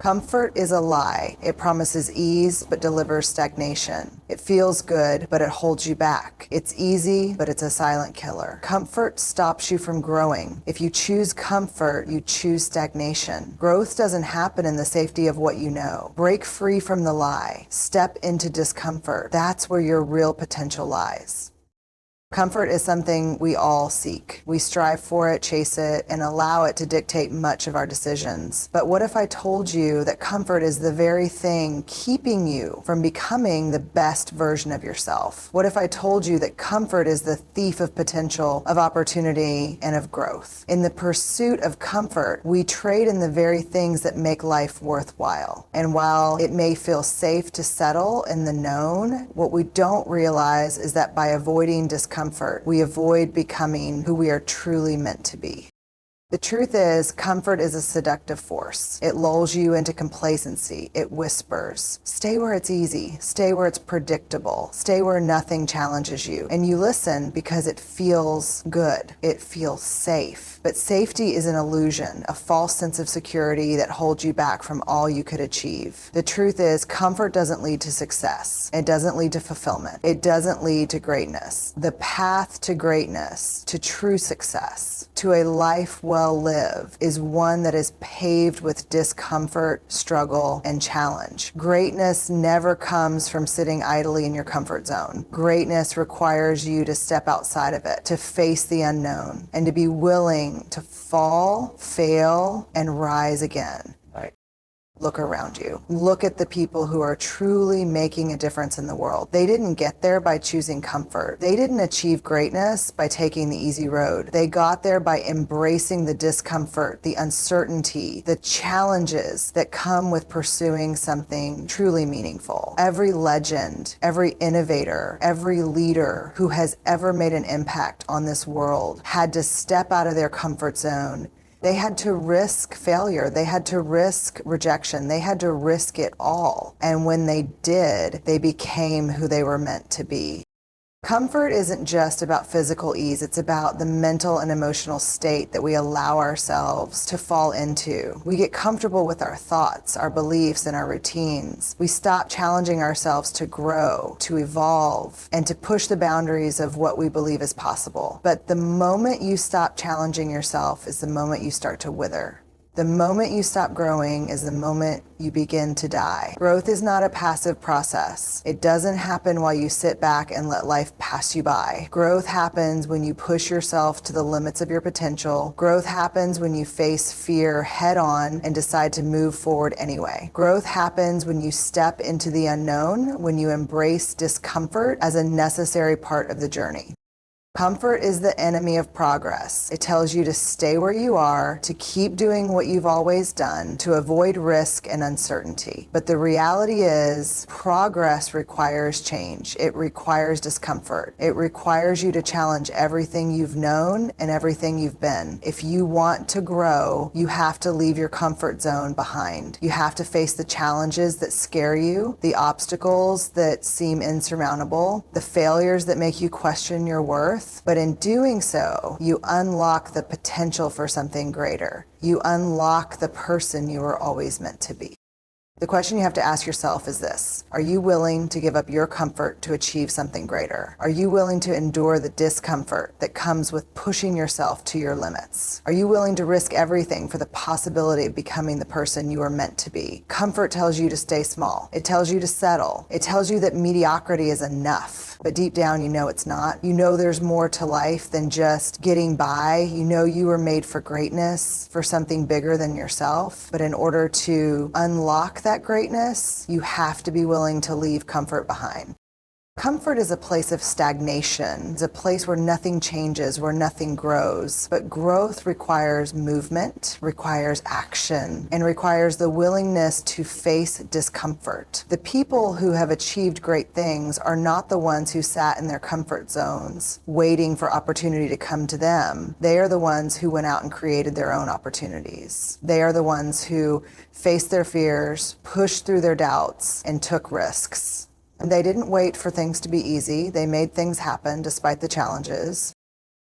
Comfort is a lie. It promises ease, but delivers stagnation. It feels good, but it holds you back. It's easy, but it's a silent killer. Comfort stops you from growing. If you choose comfort, you choose stagnation. Growth doesn't happen in the safety of what you know. Break free from the lie. Step into discomfort. That's where your real potential lies. Comfort is something we all seek. We strive for it, chase it, and allow it to dictate much of our decisions. But what if I told you that comfort is the very thing keeping you from becoming the best version of yourself? What if I told you that comfort is the thief of potential, of opportunity, and of growth? In the pursuit of comfort, we trade in the very things that make life worthwhile. And while it may feel safe to settle in the known, what we don't realize is that by avoiding discomfort, we avoid becoming who we are truly meant to be. The truth is, comfort is a seductive force. It lulls you into complacency. It whispers, stay where it's easy, stay where it's predictable, stay where nothing challenges you. And you listen because it feels good. It feels safe. But safety is an illusion, a false sense of security that holds you back from all you could achieve. The truth is, comfort doesn't lead to success. It doesn't lead to fulfillment. It doesn't lead to greatness. The path to greatness, to true success, to a life well lived, is one that is paved with discomfort, struggle, and challenge. Greatness never comes from sitting idly in your comfort zone. Greatness requires you to step outside of it, to face the unknown, and to be willing to fall, fail, and rise again. Look around you. Look at the people who are truly making a difference in the world. They didn't get there by choosing comfort. They didn't achieve greatness by taking the easy road. They got there by embracing the discomfort, the uncertainty, the challenges that come with pursuing something truly meaningful. Every legend, every innovator, every leader who has ever made an impact on this world had to step out of their comfort zone. They had to risk failure. They had to risk rejection. They had to risk it all. And when they did, they became who they were meant to be. Comfort isn't just about physical ease. It's about the mental and emotional state that we allow ourselves to fall into. We get comfortable with our thoughts, our beliefs, and our routines. We stop challenging ourselves to grow, to evolve, and to push the boundaries of what we believe is possible. But the moment you stop challenging yourself is the moment you start to wither. The moment you stop growing is the moment you begin to die. Growth is not a passive process. It doesn't happen while you sit back and let life pass you by. Growth happens when you push yourself to the limits of your potential. Growth happens when you face fear head on and decide to move forward anyway. Growth happens when you step into the unknown, when you embrace discomfort as a necessary part of the journey. Comfort is the enemy of progress. It tells you to stay where you are, to keep doing what you've always done, to avoid risk and uncertainty. But the reality is, progress requires change. It requires discomfort. It requires you to challenge everything you've known and everything you've been. If you want to grow, you have to leave your comfort zone behind. You have to face the challenges that scare you, the obstacles that seem insurmountable, the failures that make you question your worth. But in doing so, you unlock the potential for something greater. You unlock the person you were always meant to be. The question you have to ask yourself is this: are you willing to give up your comfort to achieve something greater? Are you willing to endure the discomfort that comes with pushing yourself to your limits? Are you willing to risk everything for the possibility of becoming the person you are meant to be? Comfort tells you to stay small. It tells you to settle. It tells you that mediocrity is enough. But deep down, you know it's not. You know there's more to life than just getting by. You know you were made for greatness, for something bigger than yourself. But in order to unlock that greatness, you have to be willing to leave comfort behind. Comfort is a place of stagnation. It's a place where nothing changes, where nothing grows. But growth requires movement, requires action, and requires the willingness to face discomfort. The people who have achieved great things are not the ones who sat in their comfort zones, waiting for opportunity to come to them. They are the ones who went out and created their own opportunities. They are the ones who faced their fears, pushed through their doubts, and took risks. They didn't wait for things to be easy. They made things happen despite the challenges.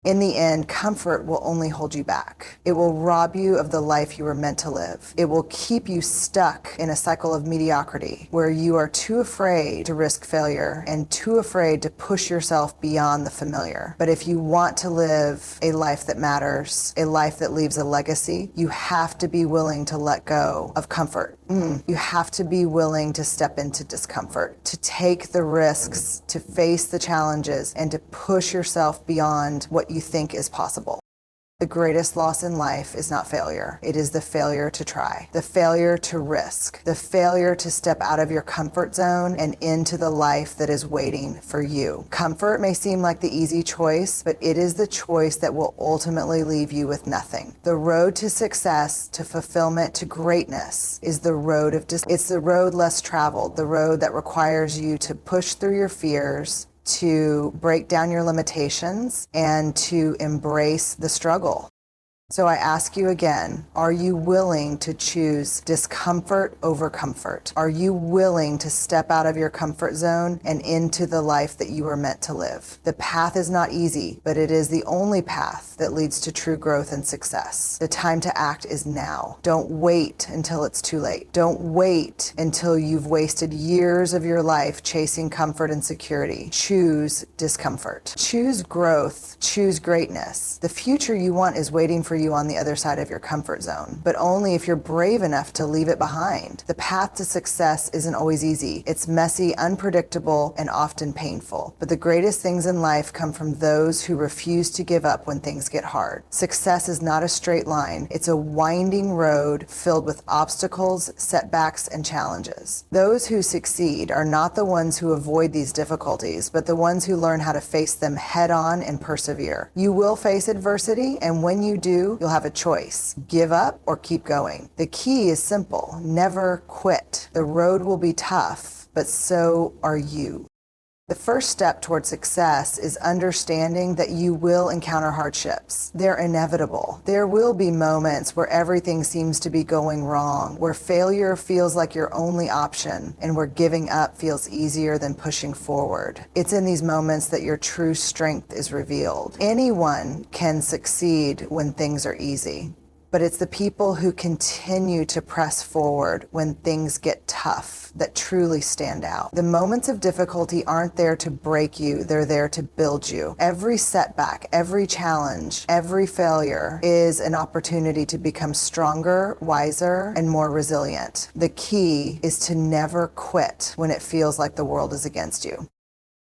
In the end, comfort will only hold you back. It will rob you of the life you were meant to live. It will keep you stuck in a cycle of mediocrity where you are too afraid to risk failure and too afraid to push yourself beyond the familiar. But if you want to live a life that matters, a life that leaves a legacy, you have to be willing to let go of comfort. You have to be willing to step into discomfort, to take the risks, to face the challenges, and to push yourself beyond what you think is possible. The greatest loss in life is not failure. It is the failure to try, the failure to risk, the failure to step out of your comfort zone and into the life that is waiting for you. Comfort may seem like the easy choice, but it is the choice that will ultimately leave you with nothing. The road to success, to fulfillment, to greatness is the road of it's the road less traveled, the road that requires you to push through your fears, to break down your limitations, and to embrace the struggle. So I ask you again, are you willing to choose discomfort over comfort? Are you willing to step out of your comfort zone and into the life that you were meant to live? The path is not easy, but it is the only path that leads to true growth and success. The time to act is now. Don't wait until it's too late. Don't wait until you've wasted years of your life chasing comfort and security. Choose discomfort. Choose growth. Choose greatness. The future you want is waiting for you on the other side of your comfort zone, but only if you're brave enough to leave it behind. The path to success isn't always easy. It's messy, unpredictable, and often painful. But the greatest things in life come from those who refuse to give up when things get hard. Success is not a straight line. It's a winding road filled with obstacles, setbacks, and challenges. Those who succeed are not the ones who avoid these difficulties, but the ones who learn how to face them head on and persevere. You will face adversity, and when you do, you'll have a choice. Give up or keep going. The key is simple. Never quit. The road will be tough, but so are you. The first step toward success is understanding that you will encounter hardships. They're inevitable. There will be moments where everything seems to be going wrong, where failure feels like your only option, and where giving up feels easier than pushing forward. It's in these moments that your true strength is revealed. Anyone can succeed when things are easy, but it's the people who continue to press forward when things get tough that truly stand out. The moments of difficulty aren't there to break you, they're there to build you. Every setback, every challenge, every failure is an opportunity to become stronger, wiser, and more resilient. The key is to never quit when it feels like the world is against you.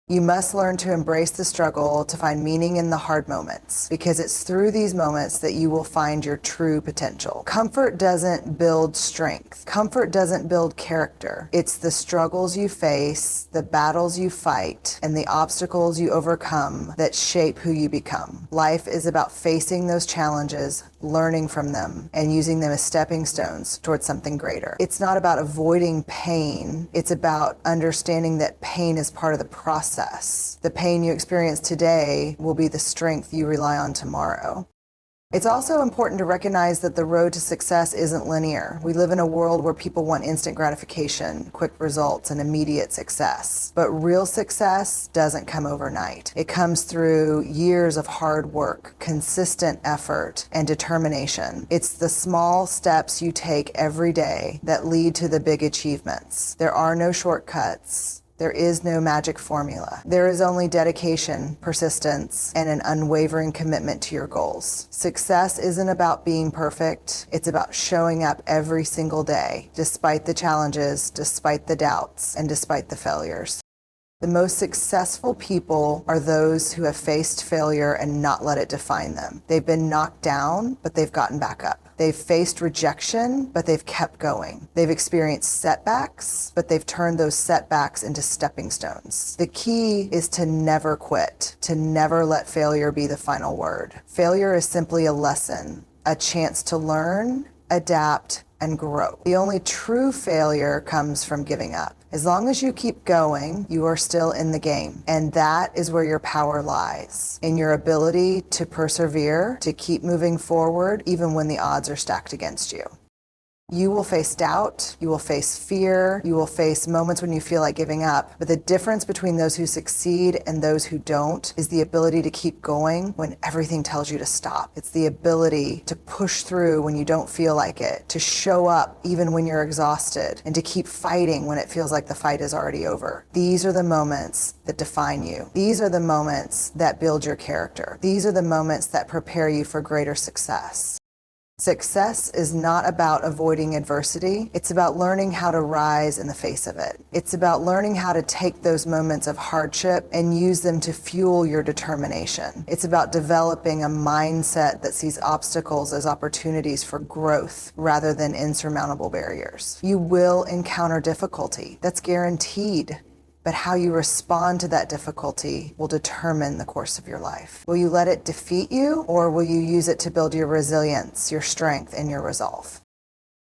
You must learn to embrace the struggle, to find meaning in the hard moments, because it's through these moments that you will find your true potential. Comfort doesn't build strength. Comfort doesn't build character. It's the struggles you face, the battles you fight, and the obstacles you overcome that shape who you become. Life is about facing those challenges, learning from them, and using them as stepping stones towards something greater. It's not about avoiding pain. It's about understanding that pain is part of the process. The pain you experience today will be the strength you rely on tomorrow. It's also important to recognize that the road to success isn't linear. We live in a world where people want instant gratification, quick results, and immediate success. But real success doesn't come overnight. It comes through years of hard work, consistent effort, and determination. It's the small steps you take every day that lead to the big achievements. There are no shortcuts. There is no magic formula. There is only dedication, persistence, and an unwavering commitment to your goals. Success isn't about being perfect. It's about showing up every single day, despite the challenges, despite the doubts, and despite the failures. The most successful people are those who have faced failure and not let it define them. They've been knocked down, but they've gotten back up. They've faced rejection, but they've kept going. They've experienced setbacks, but they've turned those setbacks into stepping stones. The key is to never quit, to never let failure be the final word. Failure is simply a lesson, a chance to learn, adapt, and grow. The only true failure comes from giving up. As long as you keep going, you are still in the game. And that is where your power lies, in your ability to persevere, to keep moving forward, even when the odds are stacked against you. You will face doubt, you will face fear, you will face moments when you feel like giving up. But the difference between those who succeed and those who don't is the ability to keep going when everything tells you to stop. It's the ability to push through when you don't feel like it, to show up even when you're exhausted, and to keep fighting when it feels like the fight is already over. These are the moments that define you. These are the moments that build your character. These are the moments that prepare you for greater success. Success is not about avoiding adversity. It's about learning how to rise in the face of it. It's about learning how to take those moments of hardship and use them to fuel your determination. It's about developing a mindset that sees obstacles as opportunities for growth rather than insurmountable barriers. You will encounter difficulty. That's guaranteed. But how you respond to that difficulty will determine the course of your life. Will you let it defeat you, or will you use it to build your resilience, your strength, and your resolve?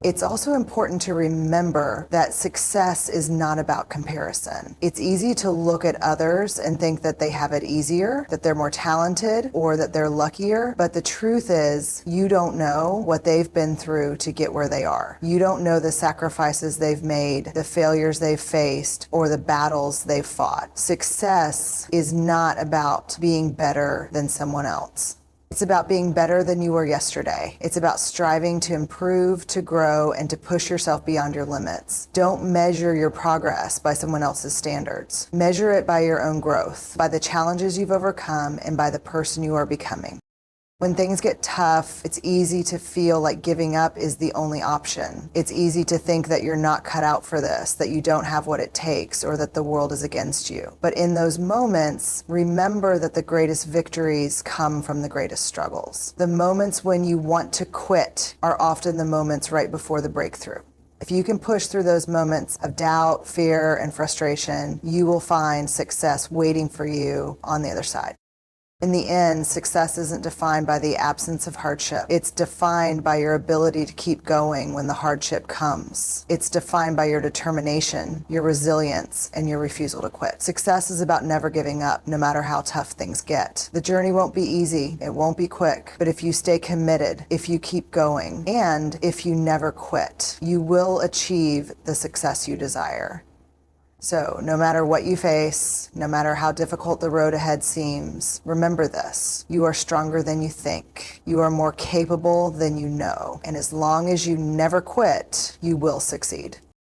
It's also important to remember that success is not about comparison. It's easy to look at others and think that they have it easier, that they're more talented, or that they're luckier. But the truth is, you don't know what they've been through to get where they are. You don't know the sacrifices they've made, the failures they've faced, or the battles they've fought. Success is not about being better than someone else. It's about being better than you were yesterday. It's about striving to improve, to grow, and to push yourself beyond your limits. Don't measure your progress by someone else's standards. Measure it by your own growth, by the challenges you've overcome, and by the person you are becoming. When things get tough, it's easy to feel like giving up is the only option. It's easy to think that you're not cut out for this, that you don't have what it takes, or that the world is against you. But in those moments, remember that the greatest victories come from the greatest struggles. The moments when you want to quit are often the moments right before the breakthrough. If you can push through those moments of doubt, fear, and frustration, you will find success waiting for you on the other side. In the end, success isn't defined by the absence of hardship. It's defined by your ability to keep going when the hardship comes. It's defined by your determination, your resilience, and your refusal to quit. Success is about never giving up, no matter how tough things get. The journey won't be easy, it won't be quick, but if you stay committed, if you keep going, and if you never quit, you will achieve the success you desire. So no matter what you face, no matter how difficult the road ahead seems, remember this: you are stronger than you think. You are more capable than you know. And as long as you never quit, you will succeed.